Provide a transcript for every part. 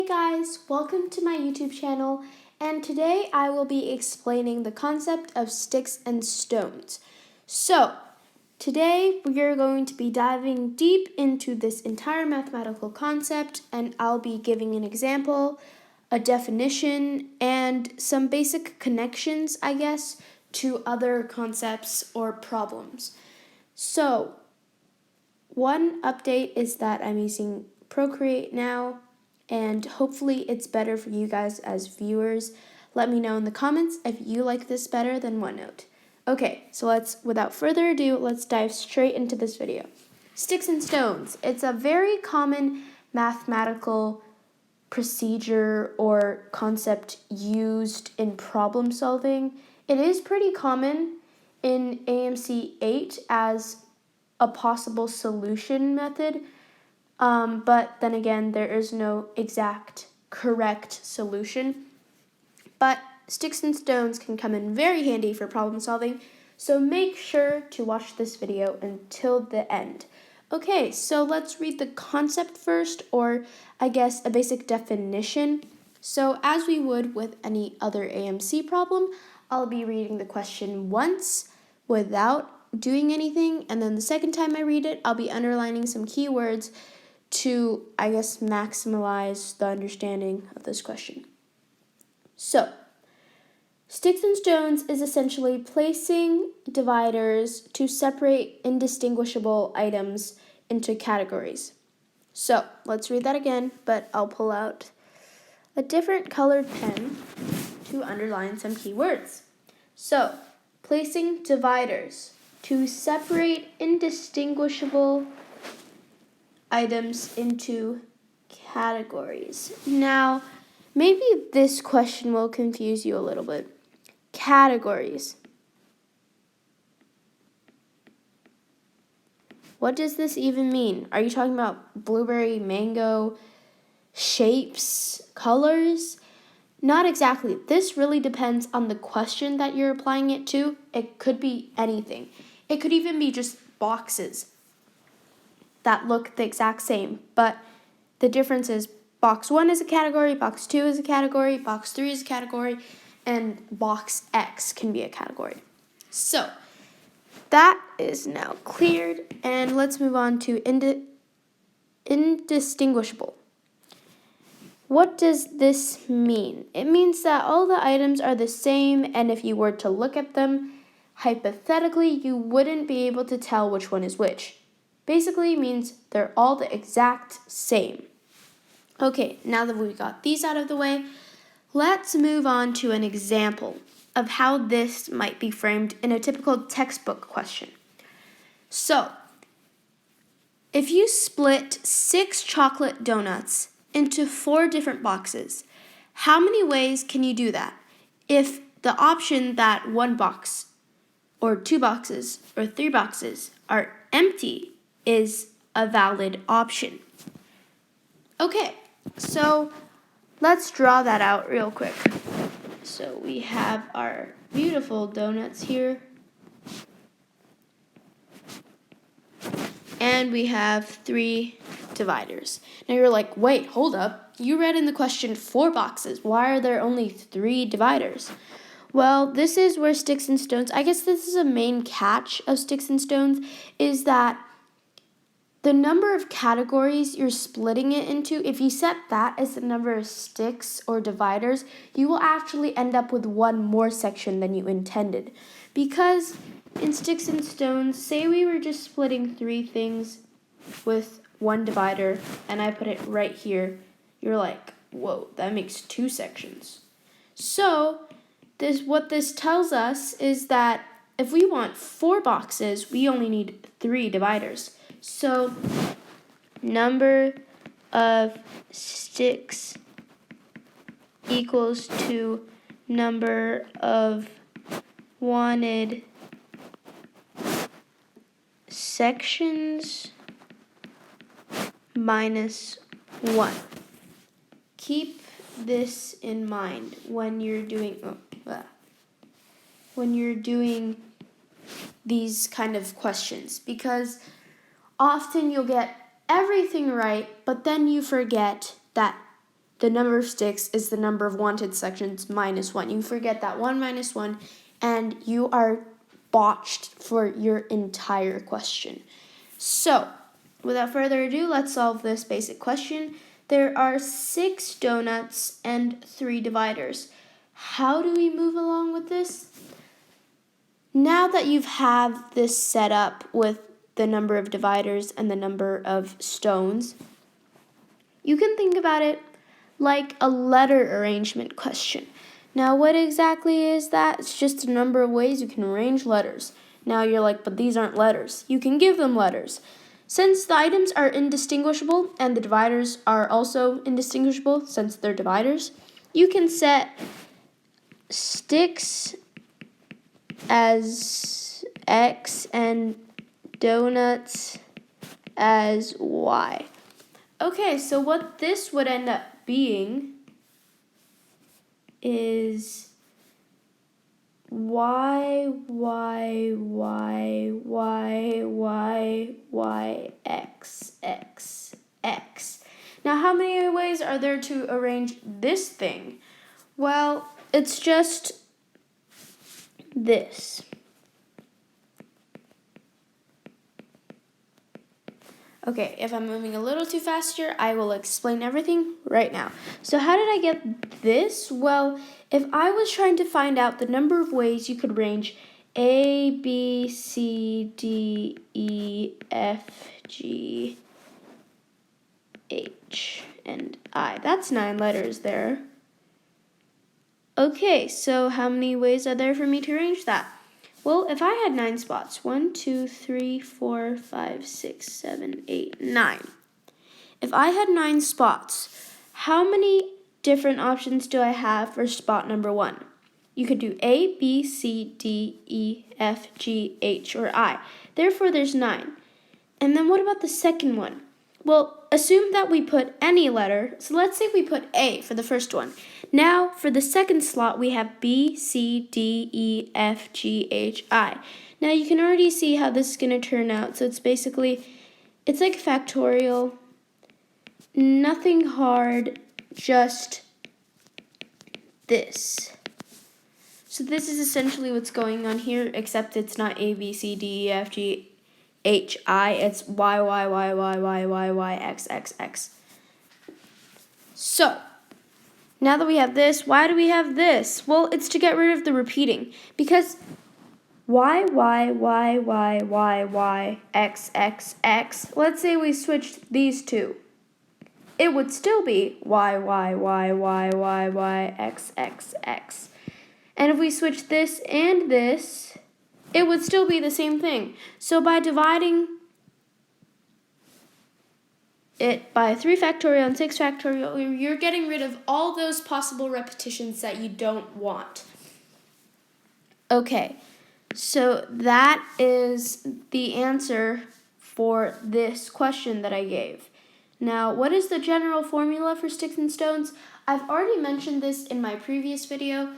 Hey guys, welcome to my YouTube channel, and today I will be explaining the concept of sticks and stones. So, today we are going to be diving deep into this entire mathematical concept, and I'll be giving an example, a definition, and some basic connections, I guess, to other concepts or problems. So, one update is that I'm using Procreate now, and hopefully it's better for you guys as viewers. Let me know in the comments if you like this better than OneNote. Okay, so without further ado, let's dive straight into this video. Sticks and stones. It's a very common mathematical procedure or concept used in problem solving. It is pretty common in AMC 8 as a possible solution method, but then again, there is no exact correct solution. But sticks and stones can come in very handy for problem solving, so make sure to watch this video until the end. Okay, so let's read the concept first, or I guess a basic definition. So as we would with any other AMC problem, I'll be reading the question once without doing anything, and then the second time I read it, I'll be underlining some keywords to, I guess, maximize the understanding of this question. So, sticks and stones is essentially placing dividers to separate indistinguishable items into categories. So, let's read that again, but I'll pull out a different colored pen to underline some key words. So, placing dividers to separate indistinguishable items into categories. Now, maybe this question will confuse you a little bit. Categories. What does this even mean? Are you talking about blueberry, mango, shapes, colors? Not exactly. This really depends on the question that you're applying it to. It could be anything. It could even be just boxes that look the exact same, but the difference is box 1 is a category, box 2 is a category, box 3 is a category, and box X can be a category. So, that is now cleared, and let's move on to indistinguishable. What does this mean? It means that all the items are the same, and if you were to look at them, hypothetically, you wouldn't be able to tell which one is which. Basically means they're all the exact same. Okay, now that we got these out of the way, let's move on to an example of how this might be framed in a typical textbook question. So, if you split 6 chocolate donuts into 4 different boxes, how many ways can you do that? If the option that 1 box or 2 boxes or 3 boxes are empty is a valid option. Okay, so let's draw that out real quick. So we have our beautiful donuts here. And we have 3 dividers. Now you're like, wait, hold up. You read in the question 4 boxes. Why are there only 3 dividers? Well, this is where sticks and stones, I guess this is a main catch of sticks and stones, is that the number of categories you're splitting it into, if you set that as the number of sticks or dividers, you will actually end up with one more section than you intended. Because in sticks and stones, say we were just splitting 3 things with 1 divider, and I put it right here, you're like, whoa, that makes 2 sections. So, what this tells us is that if we want 4 boxes, we only need 3 dividers. So, number of sticks equals to number of wanted sections minus 1. Keep this in mind when you're doing these kind of questions, because often you'll get everything right, but then you forget that the number of sticks is the number of wanted sections minus 1. You forget that 1 minus 1, and you are botched for your entire question. So, without further ado, let's solve this basic question. There are 6 donuts and 3 dividers. How do we move along with this? Now that you've have this set up with the number of dividers and the number of stones, you can think about it like a letter arrangement question. Now, what exactly is that? It's just a number of ways you can arrange letters. Now you're like, but these aren't letters. You can give them letters. Since the items are indistinguishable and the dividers are also indistinguishable since they're dividers, you can set sticks as X and donuts as Y. Okay, so what this would end up being is Y, X, X, X. Now, how many ways are there to arrange this thing? Well, it's just this. Okay, if I'm moving a little too fast here, I will explain everything right now. So how did I get this? Well, if I was trying to find out the number of ways you could arrange A, B, C, D, E, F, G, H, and I. That's 9 letters there. Okay, so how many ways are there for me to arrange that? Well, if I had 9 spots, 1, 2, 3, 4, 5, 6, 7, 8, 9. If I had 9 spots, how many different options do I have for spot number 1? You could do A, B, C, D, E, F, G, H, or I. Therefore, there's 9. And then what about the second one? Well, assume that we put any letter. So let's say we put A for the first one. Now, for the second slot, we have B, C, D, E, F, G, H, I. Now, you can already see how this is going to turn out. So it's like factorial. Nothing hard, just this. So this is essentially what's going on here, except it's not A, B, C, D, E, F, G, H, I. It's Y, Y, Y, Y, Y, Y, Y, X, X, X. So, now that we have this, why do we have this? Well, it's to get rid of the repeating. Because Y, Y, Y, Y, Y, Y, X, X, X. Let's say we switched these two. It would still be Y, Y, Y, Y, Y, Y, X, X, X. And if we switch this and this, it would still be the same thing. So by dividing it by 3 factorial and 6 factorial, you're getting rid of all those possible repetitions that you don't want. Okay, so that is the answer for this question that I gave. Now, what is the general formula for sticks and stones? I've already mentioned this in my previous video.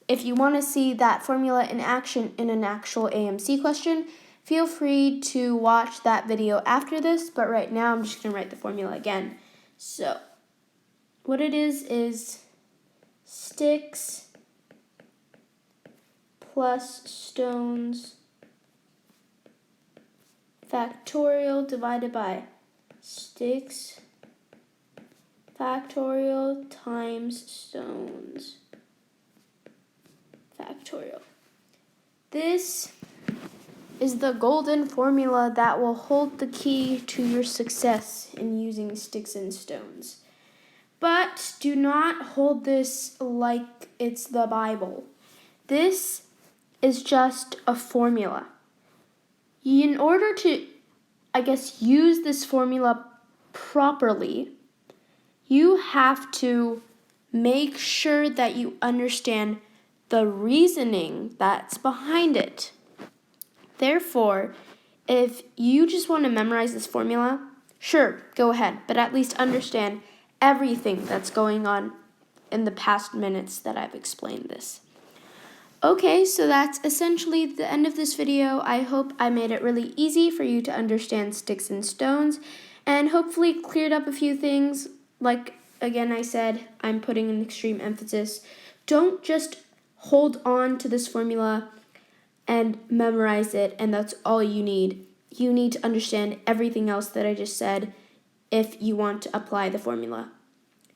If you want to see that formula in action in an actual AMC question, feel free to watch that video after this, but right now I'm just going to write the formula again. So, what it is sticks plus stones factorial divided by sticks factorial times stones factorial. This is the golden formula that will hold the key to your success in using sticks and stones. But do not hold this like it's the Bible. This is just a formula. In order to, use this formula properly, you have to make sure that you understand the reasoning that's behind it. Therefore, if you just want to memorize this formula, sure, go ahead, but at least understand everything that's going on in the past minutes that I've explained this. Okay, so that's essentially the end of this video. I hope I made it really easy for you to understand sticks and stones, and hopefully cleared up a few things like again, I said I'm putting an extreme emphasis. Don't just hold on to this formula and memorize it, and that's all you need. You need to understand everything else that I just said if you want to apply the formula.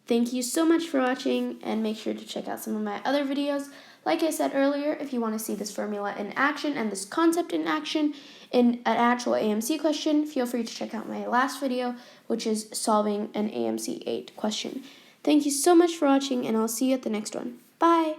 Thank you so much for watching, and make sure to check out some of my other videos. Like I said earlier, if you want to see this formula in action and this concept in action in an actual AMC question, feel free to check out my last video, which is solving an AMC 8 question. Thank you so much for watching, and I'll see you at the next one. Bye!